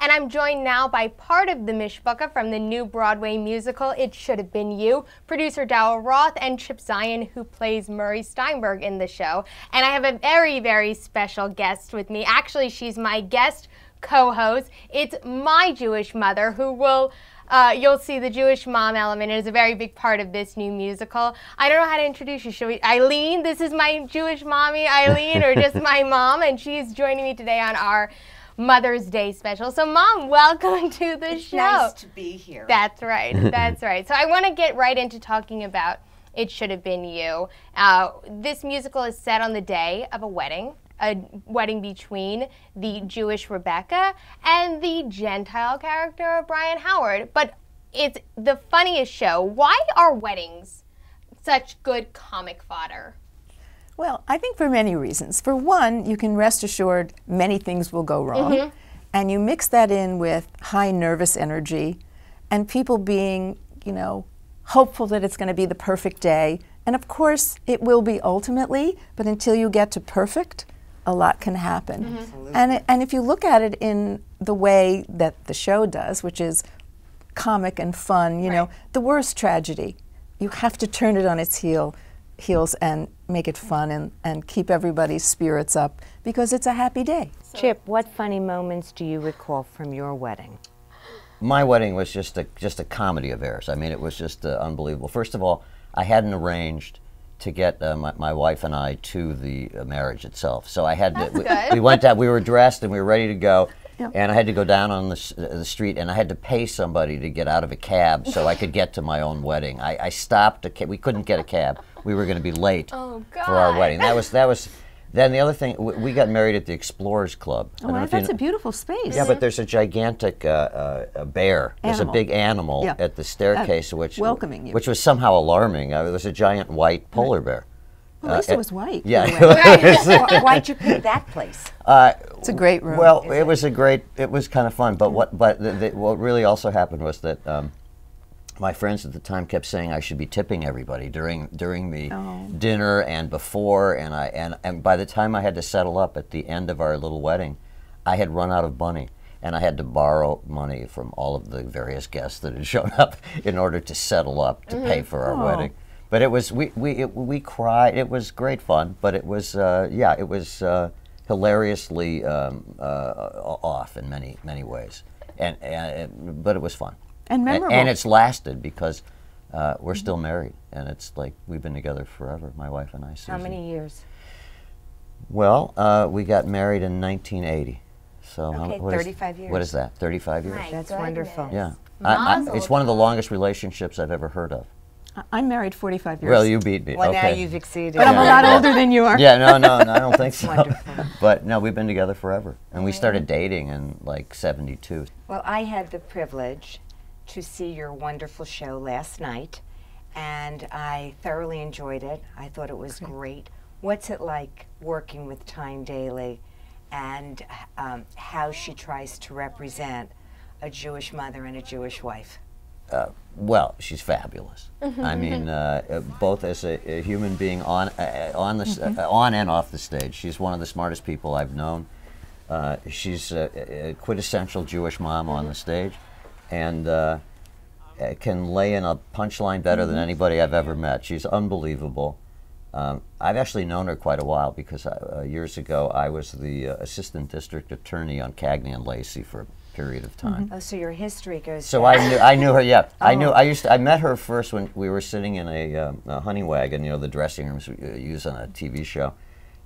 and I'm joined now by part of the Mishpacha from the new Broadway musical, It Shoulda Been You, producer Daryl Roth, and Chip Zien, who plays Murray Steinberg in the show. And I have a very, very special guest with me. Actually, she's my guest co-host. It's my Jewish mother, who will... you'll see the Jewish mom element is a very big part of this new musical. I don't know how to introduce you. Should we? Ilene, this is my Jewish mommy, Ilene, or just my mom, and she's joining me today on our Mother's Day special. So, Mom, welcome to the show. Nice to be here. That's right. That's right. So I want to get right into talking about It Shoulda Been You. This musical is set on the day of a wedding between the Jewish Rebecca and the Gentile character of Brian Howard. But it's the funniest show. Why are weddings such good comic fodder? Well, I think for many reasons. For one, you can rest assured many things will go wrong. And you mix that in with high nervous energy and people being, you know, hopeful that it's going to be the perfect day. And of course, it will be ultimately, but until you get to perfect, a lot can happen. And if you look at it in the way that the show does, which is comic and fun, you know, the worst tragedy, you have to turn it on its heels and make it fun and keep everybody's spirits up because it's a happy day. Chip, what funny moments do you recall from your wedding? My wedding was just a comedy of errors. I mean, it was just unbelievable. First of all, I hadn't arranged to get my wife and I to the marriage itself. So I had to, we went down, we were dressed and we were ready to go, and I had to go down on the street and I had to pay somebody to get out of a cab so I could get to my own wedding. I stopped, we couldn't get a cab. We were going to be late for our wedding. That was. Then the other thing, we got married at the Explorers Club. Oh, that's a beautiful space. Yeah, but there's a gigantic bear. There's a big animal at the staircase, which welcoming you, which was somehow alarming. There was a giant white polar bear. Well, at least it was white. Yeah. Why'd you pick that place? It's a great room. Well, it was kind of fun. But what really also happened was that my friends at the time kept saying I should be tipping everybody during the dinner and before, and by the time I had to settle up at the end of our little wedding, I had run out of money, and I had to borrow money from all of the various guests that had shown up in order to settle up to pay for our wedding. But it was we cried. It was great fun, but it was it was hilariously off in many ways, but it was fun. And memorable. And it's lasted because we're still married, and it's like we've been together forever, my wife and I, Susan. How many years? Well, we got married in 1980. So okay, 35 years. What is that, 35 years? That's wonderful. Yeah. It's one of the longest relationships I've ever heard of. I'm married 45 years. Well, you beat me. Well, okay. now you've exceeded. But I'm a lot older than you are. Yeah, no, I don't think so. Wonderful. But no, we've been together forever. And we started dating in like 72. Well, I had the privilege to see your wonderful show last night, and I thoroughly enjoyed it. I thought it was great. What's it like working with Tyne Daly, and how she tries to represent a Jewish mother and a Jewish wife? Well, she's fabulous. I mean, both as a human being on and off the stage. She's one of the smartest people I've known. She's a quintessential Jewish mom on the stage, and can lay in a punchline better than anybody I've ever met. She's unbelievable. I've actually known her quite a while because years ago I was the assistant district attorney on Cagney and Lacey for a period of time. Oh, so your history goes. So I knew her. Yeah, I met her first when we were sitting in a honey wagon, you know, the dressing rooms we use on a TV show.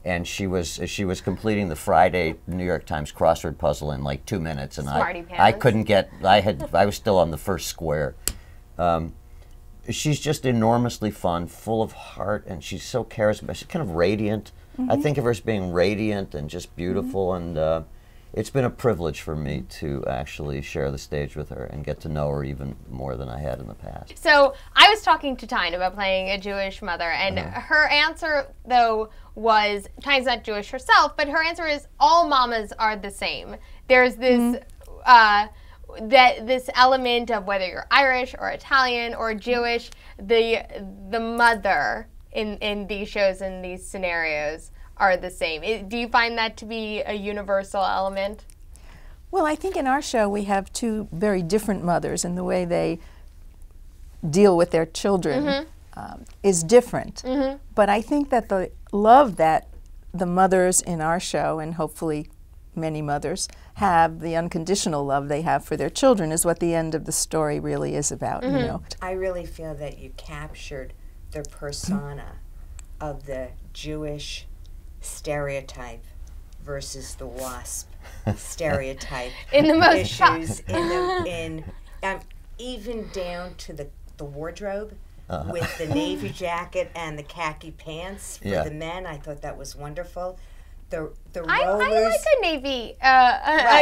And she was completing the Friday New York Times crossword puzzle in like 2 minutes, and I couldn't get. I was still on the first square. She's just enormously fun, full of heart, and she's so charismatic. She's kind of radiant. I think of her as being radiant and just beautiful, and it's been a privilege for me to actually share the stage with her and get to know her even more than I had in the past. So I was talking to Tyne about playing a Jewish mother, and her answer, though, was, Tyne's not Jewish herself, but her answer is all mamas are the same. There's this this element of whether you're Irish or Italian or Jewish, the mother in these shows and these scenarios are the same. Do you find that to be a universal element? Well, I think in our show we have two very different mothers, and the way they deal with their children is different. But I think that the love that the mothers in our show, and hopefully many mothers, have, the unconditional love they have for their children, is what the end of the story really is about. You know. I really feel that you captured the persona of the Jewish stereotype versus the WASP stereotype In the most issues even down to the wardrobe with the navy jacket and the khaki pants for the men. I thought that was wonderful. The I rollers. like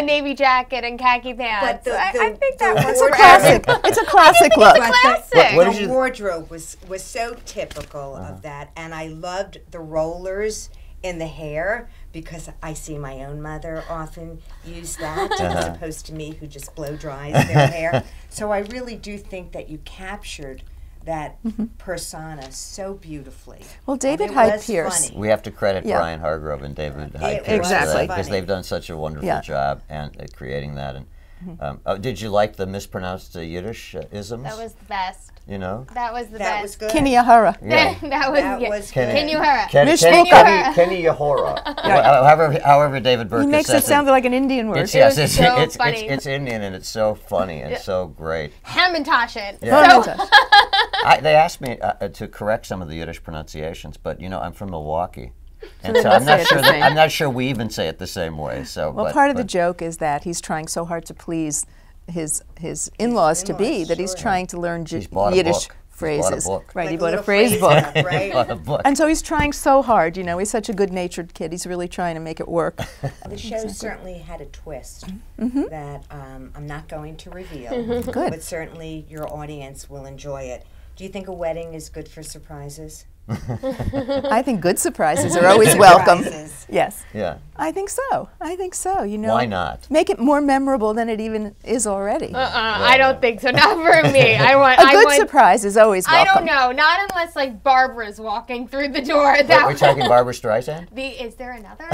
a navy jacket and khaki pants. But I think that It's a classic. It's a classic look. classic. What did The you- wardrobe was so typical of that, and I loved the rollers in the hair because I see my own mother often use that as opposed to me who just blow dries their hair. So I really do think that you captured that persona so beautifully. Well, David And it Hyde was Pierce. funny. We have to credit Yeah. Brian Hargrove and David Hyde It Pierce was Exactly. because funny. they've done such a wonderful Yeah. job at creating that. And did you like the mispronounced Yiddish isms? That was the best. You know. That was the That best. was good. Kenny Ahura. Yeah. that was Can good. you hear it? Mishpucha. Kenny Yahora. However David Burke He makes says it sound like an Indian word. It's, yes, was it's, so it's, funny. it's Indian and it's so funny and so great. Hamantashen. Yeah. So, They asked me to correct some of the Yiddish pronunciations, but you know I'm from Milwaukee, and they so don't say it the same. I'm not sure we even say it the same way. So, Well, part of the joke is that he's trying so hard to please his in-laws to be in-laws, that he's sure. trying to learn He's bought a Yiddish book. He's phrases. bought a book. Right, Like he a bought a little phrase phrase book. book, right? Bought a book. And so he's trying so hard, you know, he's such a good-natured kid. He's really trying to make it work. The show certainly had a twist that I'm not going to reveal, Good. but certainly your audience will enjoy it. Do you think a wedding is good for surprises? I think good surprises are always welcome. Surprises. Yes. Yeah. I think so. I think so, you know. Why not? Make it more memorable than it even is already. I don't think so. Not for me. A good want, surprise is always I welcome. don't know. Not unless like Barbara's walking through the door. We're talking Barbara Streisand? Is there another?